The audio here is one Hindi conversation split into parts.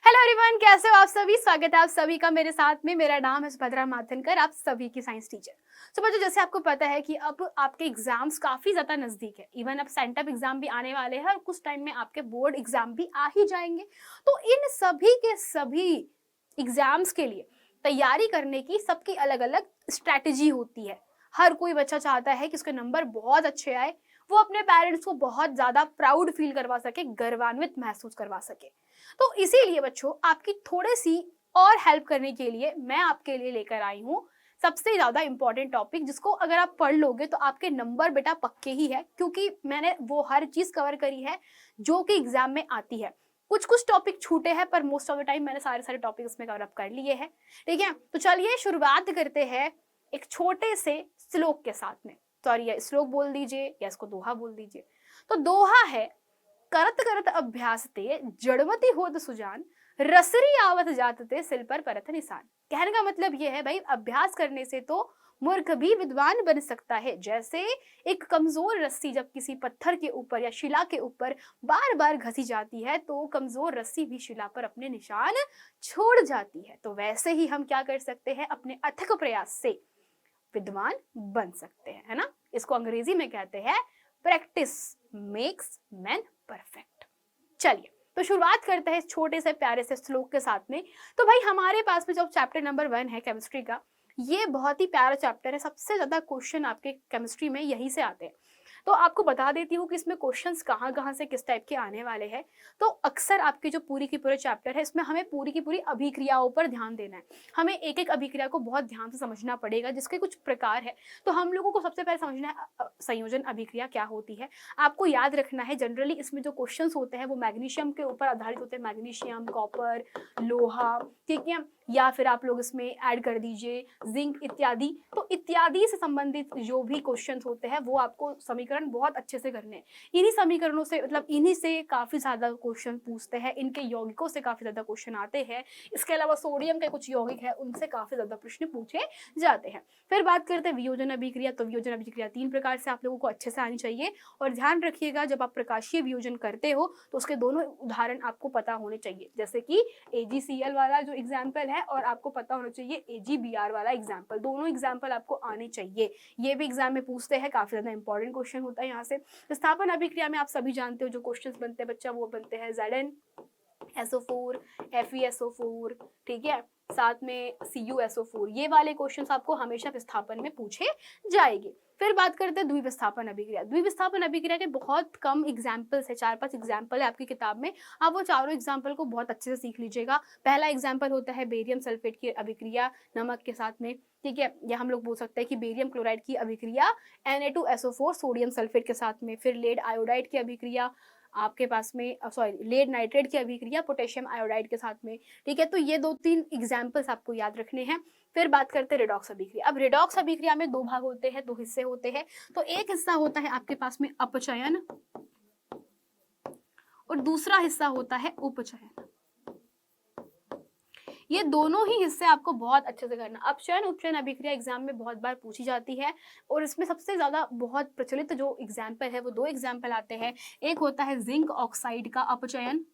हेलो एवरीवन, कैसे हो आप सभी। स्वागत है आप सभी का मेरे साथ में। मेरा नाम है सुभद्रा माथनकर, आप सभी की साइंस टीचर। तो बच्चों, जैसे आपको पता है कि अब आपके एग्जाम्स काफी ज्यादा नजदीक है। इवन अब सेंटअप एग्जाम भी आने वाले हैं और कुछ टाइम में आपके बोर्ड एग्जाम भी आ ही जाएंगे। तो इन सभी के सभी एग्जाम्स के लिए तैयारी करने की सबकी अलग अलग स्ट्रैटेजी होती है। हर कोई बच्चा चाहता है कि उसके नंबर बहुत अच्छे आए, वो अपने पेरेंट्स को बहुत ज्यादा प्राउड फील करवा सके, गर्वान्वित महसूस करवा सके। तो इसीलिए बच्चों, आपकी थोड़ी सी और हेल्प करने के लिए मैं आपके लिए लेकर आई हूँ सबसे ज्यादा इंपॉर्टेंट टॉपिक, जिसको अगर आप पढ़ लोगे तो आपके नंबर बेटा पक्के ही है, क्योंकि मैंने वो हर चीज कवर करी है जो कि एग्जाम में आती है। कुछ कुछ टॉपिक छूटे हैं, पर मोस्ट ऑफ द टाइम मैंने सारे सारे टॉपिक इसमें कवर अप कर लिए हैं। ठीक है, तो चलिए शुरुआत करते हैं एक छोटे से श्लोक के साथ में। सॉरी, या श्लोक बोल दीजिए या इसको दोहा बोल दीजिए। तो दोहा है, करत करत अभ्यास ते जड़मति होत सुजान, रसरी आवत जात ते सिल पर परत निशान। कहने का मतलब ये है भाई, अभ्यास करने से तो मूर्ख भी विद्वान बन सकता है। जैसे एक कमजोर रस्सी जब किसी पत्थर के ऊपर या शिला के ऊपर बार बार घसी जाती है, तो कमजोर रस्सी भी शिला पर अपने निशान छोड़ जाती है। तो वैसे ही हम क्या कर सकते हैं, अपने अथक प्रयास से विद्वान बन सकते हैं, है ना। इसको अंग्रेजी में कहते हैं प्रैक्टिस मेक्स मैन परफेक्ट। चलिए, तो शुरुआत करते हैं इस छोटे से प्यारे से श्लोक के साथ में। तो भाई, हमारे पास में जो चैप्टर नंबर 1 है केमिस्ट्री का, ये बहुत ही प्यारा चैप्टर है। सबसे ज्यादा क्वेश्चन आपके केमिस्ट्री में यही से आते हैं। तो आपको बता देती हूँ कि इसमें क्वेश्चंस कहाँ कहाँ से किस टाइप के आने वाले हैं। तो अक्सर आपकी जो पूरी की पूरे चैप्टर है, इसमें हमें पूरी की पूरी अभिक्रियाओं पर ध्यान देना है। हमें एक एक अभिक्रिया को बहुत ध्यान से समझना पड़ेगा, जिसके कुछ प्रकार है। तो हम लोगों को सबसे पहले समझना है संयोजन अभिक्रिया क्या होती है। आपको याद रखना है, जनरली इसमें जो क्वेश्चन होते हैं वो मैग्नीशियम के ऊपर आधारित होते हैं। मैग्नीशियम, कॉपर, लोहा, ठीक है, या फिर आप लोग इसमें ऐड कर दीजिए जिंक इत्यादि। तो इत्यादि से संबंधित जो भी क्वेश्चन होते हैं वो आपको समीकरण बहुत अच्छे से करने हैं। इन्हीं समीकरणों से, मतलब इन्हीं से काफी ज्यादा क्वेश्चन पूछते हैं। इनके यौगिकों से काफी ज्यादा क्वेश्चन आते हैं। इसके अलावा सोडियम के कुछ यौगिक है, उनसे काफी ज्यादा प्रश्न पूछे जाते हैं। फिर बात करते हैं वियोजन अभिक्रिया। तो वियोजन अभिक्रिया 3 प्रकार से आप लोगों को अच्छे से आनी चाहिए। और ध्यान रखिएगा, जब आप प्रकाशीय वियोजन करते हो तो उसके दोनों उदाहरण आपको पता होने चाहिए। जैसे कि AgCl वाला जो एग्जाम्पल है, और आपको पता होना चाहिए AgBr वाला एग्जाम्पल। दोनों एग्जाम्पल आपको आने चाहिए। ये भी एग्जाम में पूछते हैं, काफी ज्यादा इंपॉर्टेंट क्वेश्चन होता है यहाँ से। स्थापन अभिक्रिया में आप सभी जानते हो जो क्वेश्चंस बनते हैं बच्चा, वो बनते हैं ZnSO4, FeSO4, ठीक है, साथ में CuSO4। ये वाले क्वेश्चंस आपको हमेशा विस्थापन में पूछे जाएंगे। फिर बात करते हैं द्विविस्थापन अभिक्रिया। द्विविस्थापन अभिक्रिया के बहुत कम एग्जाम्पल्स है, 4-5 एग्जाम्पल है आपकी किताब में। आप वो चारों एग्जाम्पल को बहुत अच्छे से सीख लीजिएगा। पहला एग्जाम्पल होता है बेरियम सल्फेट की अभिक्रिया नमक के साथ में, ठीक है, या हम लोग बोल सकते हैं कि बेरियम क्लोराइड की अभिक्रिया Na2SO4 सोडियम सल्फेट के साथ में। फिर लेड आयोडाइड की अभिक्रिया आपके पास में, सॉरी, लेड नाइट्रेट की अभिक्रिया पोटेशियम आयोडाइड के साथ में, ठीक है। तो ये 2-3 एग्जाम्पल्स आपको याद रखने हैं। फिर बात करते हैं रिडॉक्स अभिक्रिया। अब रिडॉक्स अभिक्रिया में 2 भाग होते हैं, 2 हिस्से होते हैं। तो एक हिस्सा होता है आपके पास में अपचयन, और दूसरा हिस्सा होता है उपचयन। ये दोनों ही हिस्से आपको बहुत अच्छे से करना। अपचयन उपचयन अभिक्रिया एग्जाम में बहुत बार पूछी जाती है, और इसमें सबसे ज्यादा बहुत प्रचलित जो एग्जाम्पल है वो 2 एग्जाम्पल आते हैं। एक होता है जिंक ऑक्साइड का अपचयन,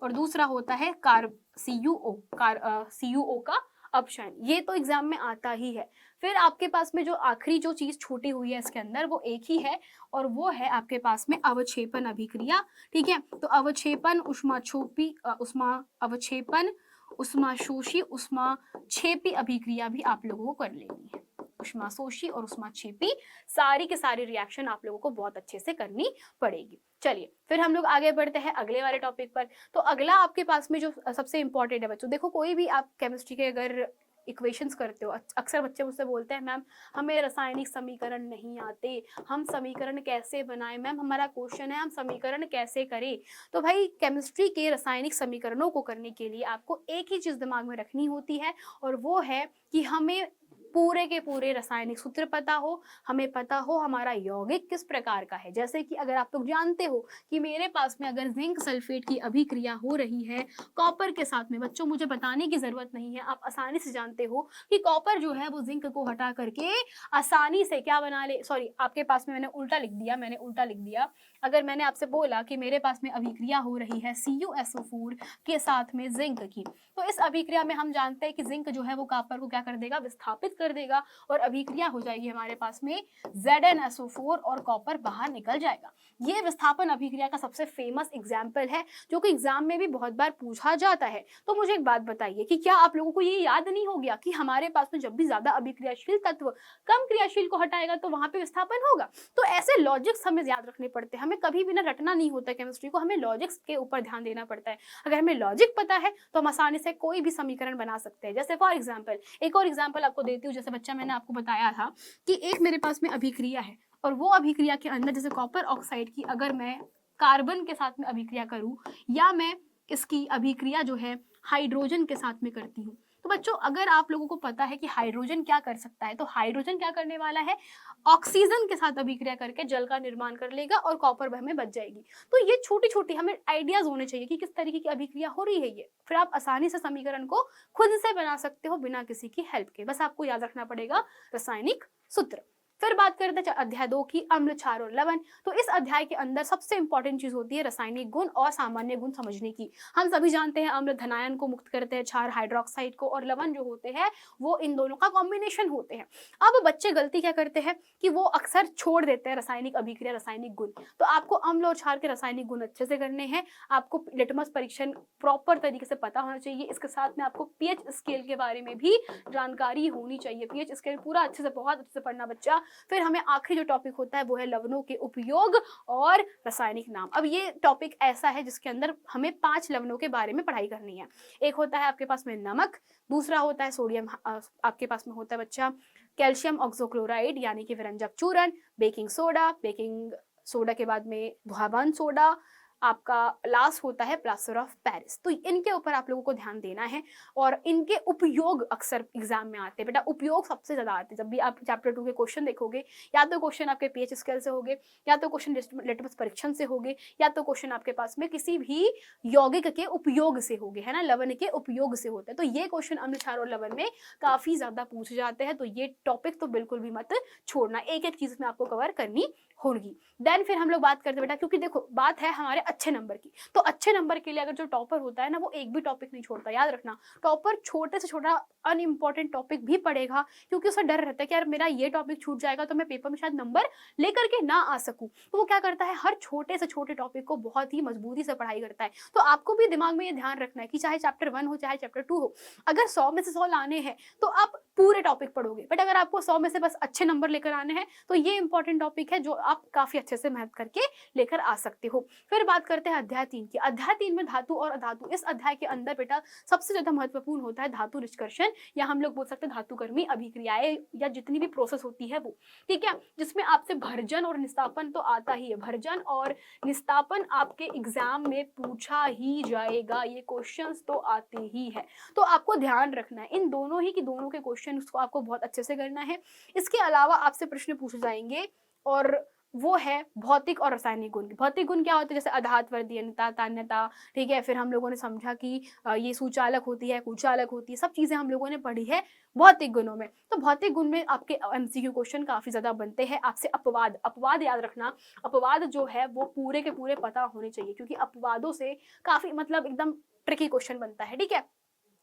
और दूसरा होता है CuO का अपचयन। ये तो एग्जाम में आता ही है। फिर आपके पास में जो आखिरी जो चीज छूटी हुई है इसके अंदर, वो एक ही है, और वो है आपके पास में अवक्षेपण अभिक्रिया, ठीक है। तो अवक्षेपण उष्माशोषी उष्माक्षेपी अभिक्रिया भी आप लोगों को कर लेनी है। उष्माशोषी और उष्माक्षेपी सारी के सारी रिएक्शन आप लोगों को बहुत अच्छे से करनी पड़ेगी। चलिए, फिर हम लोग आगे बढ़ते हैं अगले वाले टॉपिक पर। तो अगला आपके पास में जो सबसे इंपॉर्टेंट है बच्चों, देखो कोई भी आप केमिस्ट्री के अगर इक्वेशंस करते हो, अक्सर बच्चे मुझसे बोलते हैं मैम हमें रासायनिक समीकरण नहीं आते, हम समीकरण कैसे बनाएं मैम, हमारा क्वेश्चन है हम समीकरण कैसे करें। तो भाई, केमिस्ट्री के रासायनिक समीकरणों को करने के लिए आपको एक ही चीज दिमाग में रखनी होती है, और वो है कि हमें पूरे के पूरे रासायनिक सूत्र पता हो, हमें पता हो हमारा यौगिक किस प्रकार का है। जैसे कि अगर आप लोग जानते हो कि मेरे पास में अगर जिंक सल्फेट की अभिक्रिया हो रही है कॉपर के साथ में, बच्चों मुझे बताने की जरूरत नहीं है, आप आसानी से जानते हो कि कॉपर जो है वो जिंक को हटा करके आसानी से क्या बना ले, सॉरी आपके पास में मैंने उल्टा लिख दिया। अगर मैंने आपसे बोला कि मेरे पास में अभिक्रिया हो रही है CuSO4 के साथ में जिंक की, तो इस अभिक्रिया में हम जानते हैं कि जिंक जो है वो कॉपर को क्या कर देगा, विस्थापित कर देगा और अभिक्रिया हो जाएगी हमारे पास में ZnSO4 और कॉपर बाहर निकल जाएगा। ये विस्थापन अभिक्रिया का सबसे फेमस एग्जाम्पल है जो कि एग्जाम में भी बहुत बार पूछा जाता है। तो मुझे एक बात बताइए कि क्या आप लोगों को ये याद नहीं हो गया कि हमारे पास में जब भी ज्यादा अभिक्रियाशील तत्व कम क्रियाशील को हटाएगा तो वहां पे विस्थापन होगा। तो ऐसे लॉजिक्स हमें याद रखने पड़ते हैं, हमें कभी भी ना रटना नहीं होता केमिस्ट्री को, हमें लॉजिक्स के ऊपर ध्यान देना पड़ता है। अगर हमें लॉजिक पता है तो हम आसानी से कोई भी समीकरण बना सकते हैं। जैसे फॉर एग्जाम्पल एक और एग्जाम्पल आपको देती हूँ। जैसे बच्चा मैंने आपको बताया था कि एक मेरे पास में अभिक्रिया है और वो अभिक्रिया के अंदर जैसे कॉपर ऑक्साइड की अगर मैं कार्बन के साथ में अभिक्रिया करूं या मैं इसकी अभिक्रिया जो है हाइड्रोजन के साथ में करती हूँ, तो बच्चों अगर आप लोगों को पता है कि हाइड्रोजन क्या कर सकता है, तो हाइड्रोजन क्या करने वाला है, ऑक्सीजन के साथ अभिक्रिया करके जल का निर्माण कर लेगा और कॉपर हमें बच जाएगी। तो ये छोटी छोटी हमें आइडियाज होने चाहिए कि किस तरीके की अभिक्रिया हो रही है ये, फिर आप आसानी से समीकरण को खुद से बना सकते हो बिना किसी की हेल्प के। बस आपको याद रखना पड़ेगा रासायनिक सूत्र। फिर बात करते हैं अध्याय 2 की, अम्ल, क्षार और लवण। तो इस अध्याय के अंदर सबसे इंपॉर्टेंट चीज होती है रासायनिक गुण और सामान्य गुण समझने की। हम सभी जानते हैं अम्ल धनायन को मुक्त करते हैं, क्षार हाइड्रोक्साइड को, और लवण जो होते हैं वो इन दोनों का कॉम्बिनेशन होते हैं। अब बच्चे गलती क्या करते हैं कि वो अक्सर छोड़ देते हैं रासायनिक अभिक्रिया, रासायनिक गुण। तो आपको अम्ल और क्षार के रासायनिक गुण अच्छे से करने हैं, आपको लिटमस परीक्षण प्रॉपर तरीके से पता होना चाहिए। इसके साथ में आपको पीएच स्केल के बारे में भी जानकारी होनी चाहिए। पीएच स्केल पूरा अच्छे से, बहुत अच्छे से पढ़ना बच्चा। फिर हमें आखिरी जो टॉपिक होता है वो है लवणों के उपयोग और रासायनिक नाम। अब ये टॉपिक ऐसा है जिसके अंदर हमें 5 लवणों के बारे में पढ़ाई करनी है। एक होता है आपके पास में नमक, दूसरा होता है सोडियम, आपके पास में होता है बच्चा कैल्शियम ऑक्सोक्लोराइड यानी कि विरंजक चूर्ण, बेकिंग सोडा के बाद में धुआंधार सोडा, आपका लास्ट होता है प्लास्टर ऑफ पेरिस। तो इनके ऊपर आप लोगों को ध्यान देना है और इनके उपयोग अक्सर एग्जाम में आते हैं बेटा, उपयोग सबसे ज्यादा आते हैं। जब भी आप चैप्टर 2 के क्वेश्चन देखोगे, या तो क्वेश्चन आपके पीएच स्केल से होंगे, या तो क्वेश्चन लिटमस परीक्षण से होंगे, या तो क्वेश्चन आपके पास में किसी भी यौगिक के उपयोग से होंगे, है ना, लवण के उपयोग से होते हैं। तो ये क्वेश्चन अम्ल, क्षार और लवण में काफी ज्यादा पूछे जाते हैं। तो ये टॉपिक तो बिल्कुल भी मत छोड़ना, एक एक चीज में आपको कवर करनी होगी। देन फिर हम लोग बात करते हैं बेटा, क्योंकि देखो बात है हमारे अच्छे नंबर की, तो अच्छे नंबर के लिए अगर जो टॉपर होता है ना वो एक भी टॉपिक नहीं छोड़ता। याद रखना, टॉपर छोटे से छोटा अनइम्पॉर्टेंट टॉपिक भी पढ़ेगा क्योंकि उसे डर रहता है कि यार मेरा ये टॉपिक छूट जाएगा तो मैं पेपर में शायद नंबर लेकर के ना आ सकूं। तो वो क्या करता है, हर छोटे से छोटे टॉपिक को बहुत ही मजबूती से पढ़ाई करता है। तो आपको भी दिमाग में ये ध्यान रखना है कि चाहे चैप्टर 1 हो चाहे चैप्टर 2 हो, अगर 100 में से 100 लाने हैं तो आप पूरे टॉपिक पढ़ोगे, बट अगर आपको 100 में से बस अच्छे नंबर लेकर आने हैं तो ये इंपॉर्टेंट टॉपिक है जो आप काफी अच्छे से मेहनत करके लेकर आ सकते हो। फिर बात करते हैं अध्याय 3 की। अध्याय 3 में धातु और अधातु। इस अध्याय के अंदर बेटा सबसे ज्यादा महत्वपूर्ण होता है धातु निष्कर्षण, या हम लोग बोल सकते हैं धातुकर्मी अभिक्रियाएं, या जितनी भी प्रोसेस होती है वो, ठीक है, जिसमें आपसे भर्जन और निस्तापन तो आता ही है। भर्जन और निस्तापन आपके एग्जाम में पूछा ही जाएगा, ये क्वेश्चंस तो आते ही है। तो आपको ध्यान रखना है इन दोनों ही की दोनों के क्वेश्चन को आपको बहुत अच्छे से करना है। इसके अलावा आपसे प्रश्न पूछे जाएंगे और वो है भौतिक और रासायनिक गुण। भौतिक गुण क्या होते हैं, जैसे आधात, वर्धीयता, तान्यता, ठीक है। फिर हम लोगों ने समझा कि ये सुचालक होती है, कुचालक होती है, सब चीजें हम लोगों ने पढ़ी है भौतिक गुणों में। तो भौतिक गुण में आपके एमसीक्यू क्वेश्चन काफी ज्यादा बनते हैं। आपसे अपवाद याद रखना, अपवाद जो है वो पूरे के पूरे पता होने चाहिए क्योंकि अपवादों से काफी मतलब एकदम ट्रिकी क्वेश्चन बनता है, ठीक है।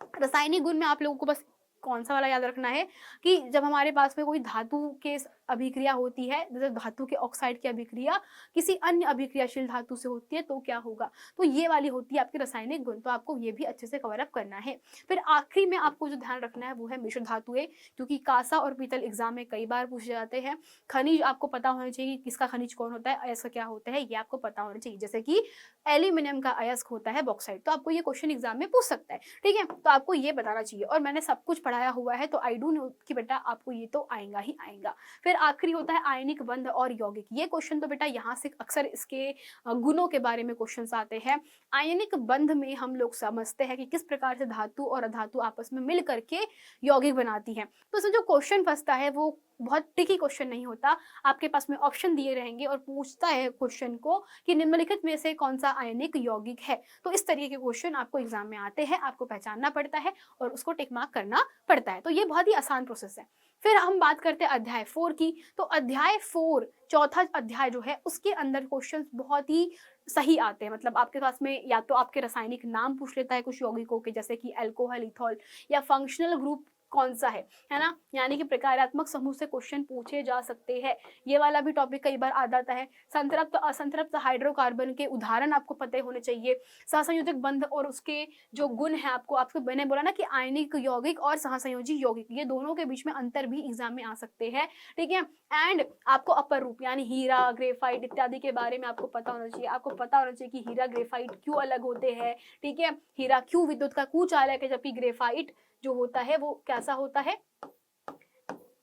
रासायनिक गुण में आप लोगों को बस कौन सा वाला याद रखना है कि जब हमारे पास में कोई धातु के अभिक्रिया होती है, जैसे धातु के ऑक्साइड की अभिक्रिया किसी अन्य अभिक्रियाशील धातु से होती है तो क्या होगा, तो ये वाली होती है आपकी रासायनिक गुण। तो आपको ये भी अच्छे से कवर अप करना है। फिर आखिरी में आपको जो ध्यान रखना है वो है मिश्र धातुएं, क्योंकि कांसा और पीतल एग्जाम में कई बार पूछे जाते हैं। खनिज आपको पता होना चाहिए किसका खनिज कौन होता है, अयस्क क्या होता है, ये आपको पता होना चाहिए। जैसे कि एल्यूमिनियम का अयस्क होता है बॉक्साइट, तो आपको ये क्वेश्चन एग्जाम में पूछ सकता है, ठीक है। तो आपको ये बताना चाहिए। और मैंने सब कुछ पढ़ा पढ़ाया हुआ है तो आई डू नो कि बेटा आपको ये तो आएगा ही आएगा। फिर आखिरी होता है आयनिक बंध और यौगिक। ये क्वेश्चन तो बेटा यहाँ से अक्सर इसके गुणों के बारे में क्वेश्चन आते हैं। आयनिक बंध में हम लोग समझते हैं कि किस प्रकार से धातु और अधातु आपस में मिल करके यौगिक बनाती है। तो इसमें जो क्वेश्चन फंसता है वो बहुत ट्रिकी क्वेश्चन नहीं होता। आपके पास में ऑप्शन दिए रहेंगे और पूछता है क्वेश्चन को कि निम्नलिखित में से कौन सा आयनिक यौगिक है। तो इस तरीके के क्वेश्चन आपको एग्जाम में आते हैं, आपको पहचानना पड़ता है और उसको टिक मार्क करना पड़ता है। तो ये बहुत ही आसान प्रोसेस है। फिर हम बात करते हैं अध्याय 4 की। तो अध्याय 4 चौथा अध्याय जो है उसके अंदर क्वेश्चन बहुत ही सही आते हैं। मतलब आपके पास में या तो आपके रासायनिक नाम पूछ लेता है कुछ यौगिकों के, जैसे कि अल्कोहल, इथॉल, या फंक्शनल ग्रुप कौन सा है ना, यानी कि प्रकारात्मक समूह से क्वेश्चन पूछे जा सकते हैं। ये वाला भी टॉपिक कई बार आ जाता है। संतृप्त असंतृप्त हाइड्रोकार्बन के उदाहरण आपको पते होने चाहिए। सहसंयोजक बंध और उसके जो गुण है, आपको मैंने बोला ना कि आयनिक यौगिक और सहसंयोजी यौगिक, ये दोनों के बीच में अंतर भी एग्जाम में आ सकते हैं, ठीक है। एंड आपको अपर रूप यानी हीरा, ग्रेफाइट इत्यादि के बारे में आपको पता होना चाहिए। आपको पता होना चाहिए कि हीरा ग्रेफाइट क्यों अलग होते हैं, ठीक है। हीरा क्यों विद्युत का कुचालक है, जबकि ग्रेफाइट जो होता है वो कैसा होता है,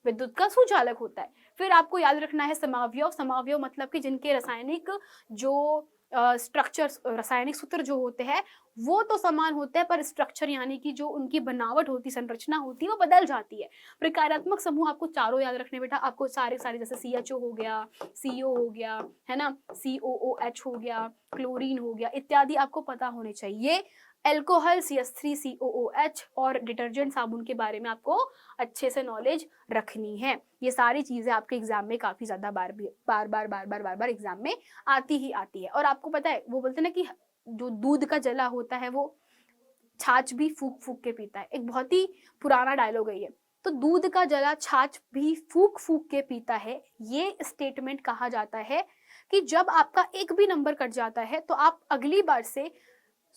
विद्युत का सुचालक होता है। फिर आपको याद रखना है समावयव। समावयव मतलब कि जिनके रासायनिक जो स्ट्रक्चर्स, रासायनिक सूत्र जो होते हैं वो तो समान होते हैं, पर स्ट्रक्चर यानी कि जो उनकी बनावट होती, संरचना होती है, वो बदल जाती है। प्रकारात्मक समूह आपको चारों याद रखने बेटा। आपको सारे जैसे CHO हो गया, CO हो गया, है ना, COOH हो गया, क्लोरीन हो गया इत्यादि आपको पता होने चाहिए। एल्कोहल CH3COOH और डिटर्जेंट साबुन के बारे में आपको अच्छे से नॉलेज रखनी है। ये सारी चीजें आपके एग्जाम में काफी ज्यादा बार बार एग्जाम में आती ही आती है। और आपको पता है वो बोलते हैं ना कि जो दूध का जला होता है वो छाछ भी फूक फूक के पीता है। एक बहुत ही पुराना डायलॉग है ये। तो दूध का जला छाछ भी फूक फूक के पीता है, ये स्टेटमेंट कहा जाता है कि जब आपका एक भी नंबर कट जाता है तो आप अगली बार से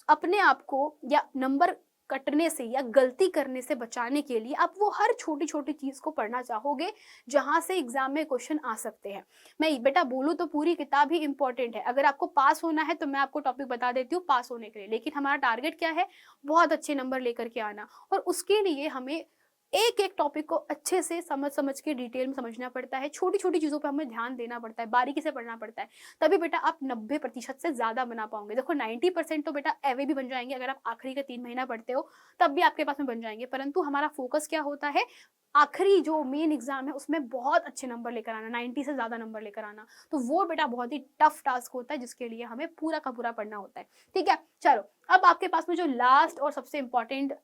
अपने आप को या नंबर कटने से या गलती करने से बचाने के लिए आप वो हर छोटी छोटी चीज को पढ़ना चाहोगे जहां से एग्जाम में क्वेश्चन आ सकते हैं। मैं बेटा बोलूं तो पूरी किताब ही इंपॉर्टेंट है। अगर आपको पास होना है तो मैं आपको टॉपिक बता देती हूँ पास होने के लिए, लेकिन हमारा टारगेट क्या है, बहुत अच्छे नंबर लेकर के आना। और उसके लिए हमें एक एक टॉपिक को अच्छे से समझ के डिटेल में समझना पड़ता है। छोटी छोटी चीजों पे हमें ध्यान देना पड़ता है, बारीकी से पढ़ना पड़ता है, तभी बेटा आप 90% से ज्यादा बना पाओगे। देखो 90% तो बेटा एवे भी बन जाएंगे, अगर आप आखिरी का 3 महीना पढ़ते हो तब भी आपके पास में बन जाएंगे। परंतु हमारा फोकस क्या होता है, आखिरी जो मेन एग्जाम है उसमें बहुत अच्छे नंबर लेकर आना, 90 से ज्यादा नंबर लेकर आना। तो वो बेटा बहुत ही टफ टास्क होता है जिसके लिए हमें पूरा का पूरा पढ़ना होता है, ठीक है। चलो अब आपके पास में जो लास्ट और सबसे इंपॉर्टेंट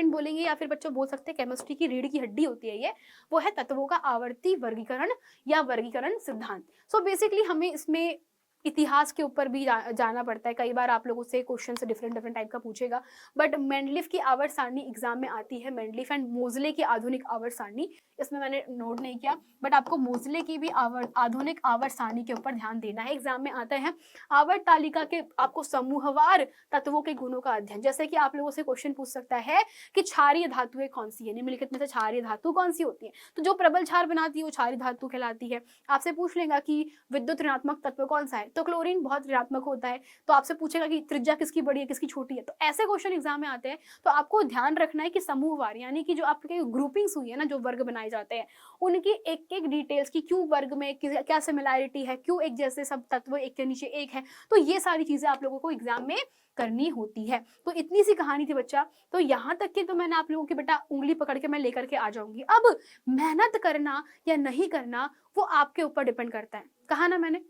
बोलेंगे या फिर बच्चों बोल सकते हैं केमिस्ट्री की रीढ़ की हड्डी होती है ये, वो है तत्वों का आवर्ती वर्गीकरण या वर्गीकरण सिद्धांत। सो बेसिकली हमें इसमें इतिहास के ऊपर भी जाना पड़ता है। कई बार आप लोगों से क्वेश्चन से डिफरेंट टाइप का पूछेगा, बट मेंडलीफ की आवर्त सारणी एग्जाम में आती है। मेंडलीफ एंड मोजले की आधुनिक आवर्त सारणी, इसमें मैंने नोट नहीं किया, बट आपको मोजले की भी आधुनिक आवर्त सारणी के ऊपर ध्यान देना है, एग्जाम में आता है। आवर्त तालिका के आपको समूहवार तत्वों के गुणों का अध्ययन, जैसे कि आप लोगों से क्वेश्चन पूछ सकता है कि क्षारीय धातुएं कौन सी है, निम्नलिखित में से क्षारीय धातु कौन सी होती है। तो जो प्रबल क्षार बनाती है वो क्षारीय धातु कहलाती है। आपसे पूछ लेगा कि विद्युत ऋणात्मक तत्व कौन सा है, तो क्लोरीन बहुत ऋणात्मक होता है। तो आपसे पूछेगा कि त्रिज्या किसकी बड़ी है किसकी छोटी है। तो ऐसे क्वेश्चन एग्जाम में आते हैं। तो आपको ध्यान रखना है कि समूहवार यानी कि जो आपके ग्रुपिंग्स हुई है ना, जो वर्ग बनाए जाते हैं उनकी एक एक डिटेल्स की, क्यों वर्ग में क्या सिमिलैरिटी है, क्यों एक जैसे सब तत्व एक के नीचे एक है, तो ये सारी चीजें आप लोगों को एग्जाम में करनी होती है। तो इतनी सी कहानी थी बच्चा। तो यहाँ तक के तो मैंने आप लोगों की बेटा उंगली पकड़ के मैं लेकर के आ जाऊंगी। अब मेहनत करना या नहीं करना वो आपके ऊपर डिपेंड करता है। कहा ना मैंने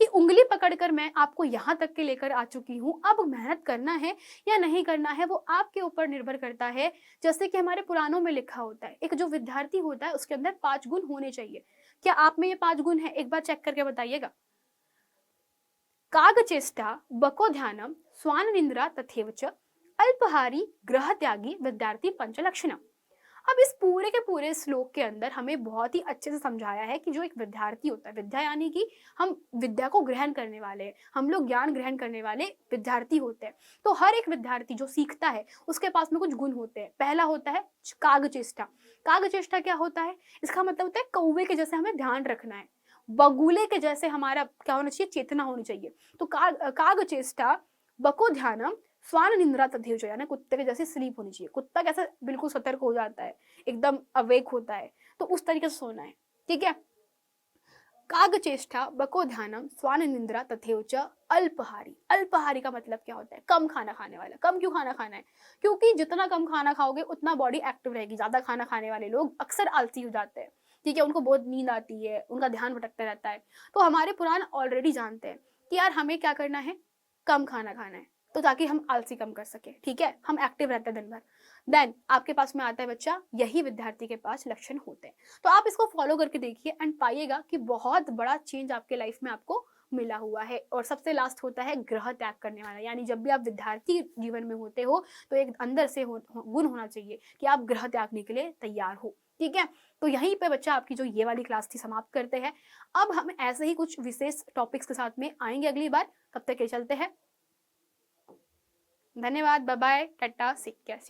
कि उंगली पकड़कर मैं आपको यहाँ तक के लेकर आ चुकी हूँ। अब मेहनत करना है या नहीं करना है वो आपके ऊपर निर्भर करता है। जैसे कि हमारे पुराणों में लिखा होता है, एक जो विद्यार्थी होता है उसके अंदर 5 गुण होने चाहिए। क्या आप में ये 5 गुण है? एक बार चेक करके बताइएगा। कागचेष्टा, बको ध्यानम, स्वान निंद्रा तथैव च, अल्पहारी, ग्रह त्यागी, विद्यार्थी पंचलक्षणम। अब इस पूरे के पूरे श्लोक के अंदर हमें बहुत ही अच्छे से समझाया है कि जो एक विद्यार्थी होता है, विद्या यानी कि हम विद्या को ग्रहण करने वाले हैं, हम लोग ज्ञान ग्रहण करने वाले विद्यार्थी होते हैं। तो हर एक विद्यार्थी जो सीखता है उसके पास में कुछ गुण होते हैं। पहला होता है कागचेष्टा। कागचेष्टा क्या होता है? इसका मतलब होता है कौवे के जैसे हमें ध्यान रखना है, बगुले के जैसे हमारा क्या होना चाहिए, चेतना होनी चाहिए। तो कागचेष्टा, बको ध्यानम, श्वान निंद्रा तथेव च, यानी कुत्ते के जैसे स्लीप होनी चाहिए। कुत्ता कैसे बिल्कुल सतर्क हो जाता है, एकदम अवेक होता है, तो उस तरीके से सोना है, ठीक है। कागचेष्टा बको ध्यानम स्वान निंद्रा तथेव च अल्पहारी। अल्पहारी का मतलब क्या होता है? कम खाना खाने वाला। कम क्यों खाना खाना है? क्योंकि जितना कम खाना खाओगे उतना बॉडी एक्टिव रहेगी। ज्यादा खाना खाने वाले लोग अक्सर आलसी हो जाते हैं, ठीक है, उनको बहुत नींद आती है, उनका ध्यान भटकता रहता है। तो हमारे पुराण ऑलरेडी जानते हैं कि यार हमें क्या करना है, कम खाना खाना है, तो ताकि हम आलसी कम कर सके, ठीक है, हम एक्टिव रहते हैं दिन भर। देन आपके पास में आता है बच्चा, यही विद्यार्थी के पास लक्षण होते हैं। तो आप इसको फॉलो करके देखिए एंड पाइएगा कि बहुत बड़ा चेंज आपके लाइफ में आपको मिला हुआ है। और सबसे लास्ट होता है ग्रह त्याग करने वाला, यानी जब भी आप विद्यार्थी जीवन में होते हो तो एक अंदर से गुण होना चाहिए कि आप ग्रह त्यागने के लिए तैयार हो, ठीक है। तो यहीं पे बच्चा आपकी जो ये वाली क्लास थी समाप्त करते हैं। अब हम ऐसे ही कुछ विशेष टॉपिक्स के साथ में आएंगे अगली बार। तब तक के चलते हैं, धन्यवाद, बाय बाय, टाटा, सी केयर।